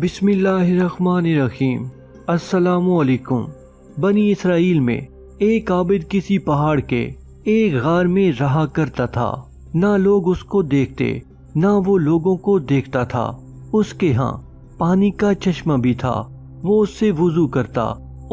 بسم اللہ الرحمن الرحیم۔ السلام علیکم۔ بنی اسرائیل میں ایک عابد کسی پہاڑ کے ایک غار میں رہا کرتا تھا۔ نہ لوگ اس کو دیکھتے نہ وہ لوگوں کو دیکھتا تھا۔ اس کے ہاں پانی کا چشمہ بھی تھا۔ وہ اس سے وضو کرتا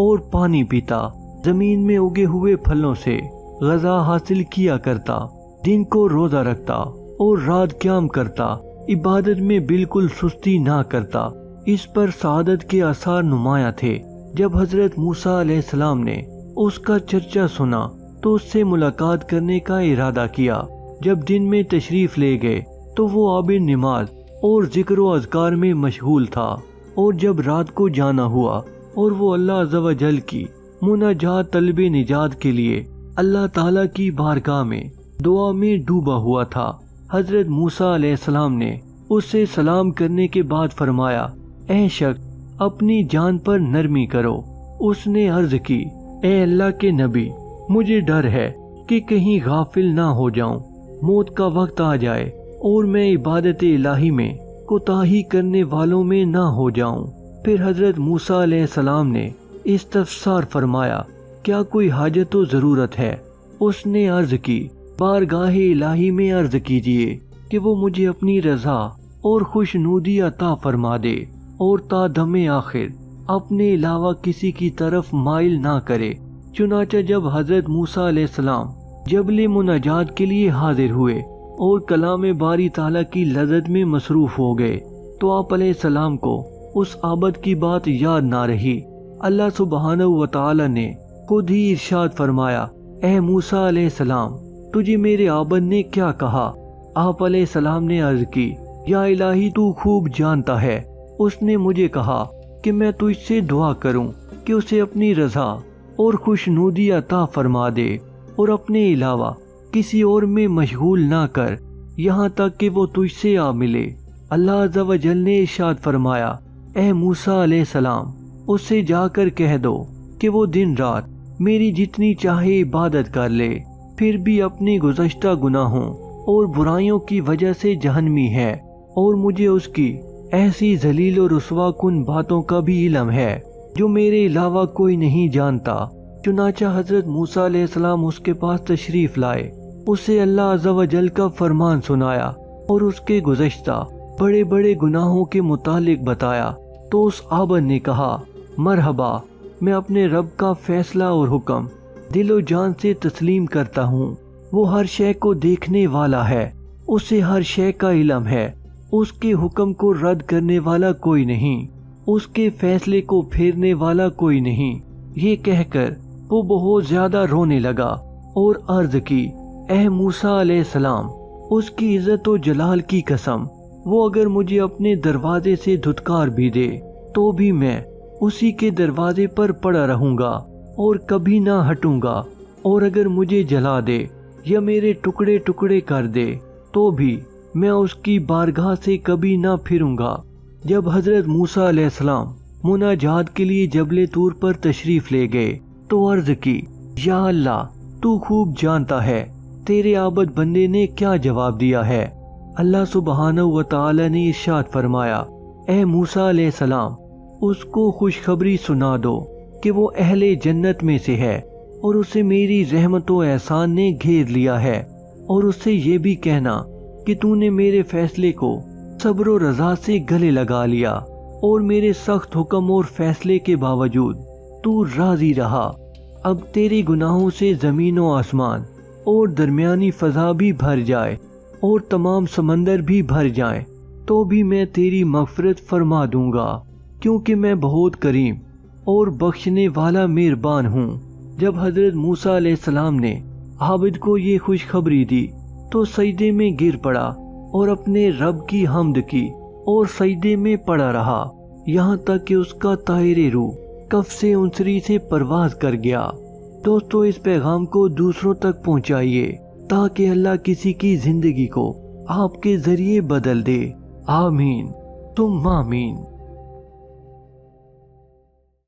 اور پانی پیتا، زمین میں اگے ہوئے پھلوں سے غذا حاصل کیا کرتا، دن کو روزہ رکھتا اور رات قیام کرتا، عبادت میں بالکل سستی نہ کرتا۔ اس پر سعادت کے آثار نمایاں تھے۔ جب حضرت موسیٰ علیہ السلام نے اس کا چرچا سنا تو اس سے ملاقات کرنے کا ارادہ کیا۔ جب دن میں تشریف لے گئے تو وہ عابد نماز اور ذکر و اذکار میں مشغول تھا، اور جب رات کو جانا ہوا اور وہ اللہ عز و جل کی مناجات طلب نجات کے لیے اللہ تعالیٰ کی بارگاہ میں دعا میں ڈوبا ہوا تھا، حضرت موسیٰ علیہ السلام نے اس سے سلام کرنے کے بعد فرمایا، اے شخص اپنی جان پر نرمی کرو۔ اس نے عرض کی، اے اللہ کے نبی، مجھے ڈر ہے کہ کہیں غافل نہ ہو جاؤں، موت کا وقت آ جائے اور میں عبادت الہی میں کوتاہی کرنے والوں میں نہ ہو جاؤں۔ پھر حضرت موسیٰ علیہ السلام نے استفسار فرمایا، کیا کوئی حاجت و ضرورت ہے؟ اس نے عرض کی، بارگاہ الہی میں عرض کیجئے کہ وہ مجھے اپنی رضا اور خوشنودی عطا فرما دے اور تا دم آخر اپنے علاوہ کسی کی طرف مائل نہ کرے۔ چنانچہ جب حضرت موسیٰ علیہ السلام جبل مناجات کے لیے حاضر ہوئے اور کلام باری تعالیٰ کی لذت میں مصروف ہو گئے تو آپ علیہ السلام کو اس عابد کی بات یاد نہ رہی۔ اللہ سبحانہ و تعالیٰ نے خود ہی ارشاد فرمایا، اے موسیٰ علیہ السلام، تجھے میرے عابد نے کیا کہا؟ آپ علیہ السلام نے عرض کی، یا الہی تو خوب جانتا ہے، اس نے مجھے کہا کہ میں تجھ سے دعا کروں کہ اسے اپنی رضا اور خوشنودی عطا فرما دے اور اپنے علاوہ کسی اور میں مشغول نہ کر یہاں تک کہ وہ تجھ سے آ ملے۔ اللہ عز و جل نے ارشاد فرمایا، اے موسیٰ علیہ السلام، اس سے جا کر کہہ دو کہ وہ دن رات میری جتنی چاہے عبادت کر لے، پھر بھی اپنی گزشتہ گناہوں اور برائیوں کی وجہ سے جہنمی ہے، اور مجھے اس کی ایسی ذلیل و رسوا کن باتوں کا بھی علم ہے جو میرے علاوہ کوئی نہیں جانتا۔ چنانچہ حضرت موسیٰ علیہ السلام اس کے پاس تشریف لائے، اسے اللہ عز و جل کا فرمان سنایا اور اس کے گزشتہ بڑے بڑے گناہوں کے متعلق بتایا۔ تو اس عابد نے کہا، مرحبا، میں اپنے رب کا فیصلہ اور حکم دل و جان سے تسلیم کرتا ہوں۔ وہ ہر شے کو دیکھنے والا ہے، اسے ہر شے کا علم ہے، اس کے حکم کو رد کرنے والا کوئی نہیں، اس کے فیصلے کو پھیرنے والا کوئی نہیں۔ یہ کہہ کر وہ بہت زیادہ رونے لگا اور عرض کی، اے موسیٰ علیہ السلام، اس کی عزت و جلال کی قسم، وہ اگر مجھے اپنے دروازے سے دھتکار بھی دے تو بھی میں اسی کے دروازے پر پڑا رہوں گا اور کبھی نہ ہٹوں گا، اور اگر مجھے جلا دے یا میرے ٹکڑے ٹکڑے کر دے تو بھی میں اس کی بارگاہ سے کبھی نہ پھروں گا۔ جب حضرت موسیٰ علیہ السلام مناجات کے لیے جبل طور پر تشریف لے گئے تو عرض کی، یا اللہ، تو خوب جانتا ہے تیرے عابد بندے نے کیا جواب دیا ہے۔ اللہ سبحانہ و تعالی نے ارشاد فرمایا، اے موسیٰ علیہ السلام، اس کو خوشخبری سنا دو کہ وہ اہل جنت میں سے ہے اور اسے میری رحمت و احسان نے گھیر لیا ہے، اور اس سے یہ بھی کہنا کہ تو نے میرے فیصلے کو صبر و رضا سے گلے لگا لیا اور میرے سخت حکم اور فیصلے کے باوجود تو راضی رہا۔ اب تیری گناہوں سے زمین و آسمان اور درمیانی فضا بھی بھر جائے اور تمام سمندر بھی بھر جائیں تو بھی میں تیری مغفرت فرما دوں گا، کیونکہ میں بہت کریم اور بخشنے والا مہربان ہوں۔ جب حضرت موسیٰ علیہ السلام نے عابد کو یہ خوشخبری دی تو سجدے میں گر پڑا اور اپنے رب کی حمد کی اور سجدے میں پڑا رہا یہاں تک کہ اس کا طاہر روح کف سے انسری سے پرواز کر گیا۔ دوستو، اس پیغام کو دوسروں تک پہنچائیے تاکہ اللہ کسی کی زندگی کو آپ کے ذریعے بدل دے۔ آمین ثم آمین۔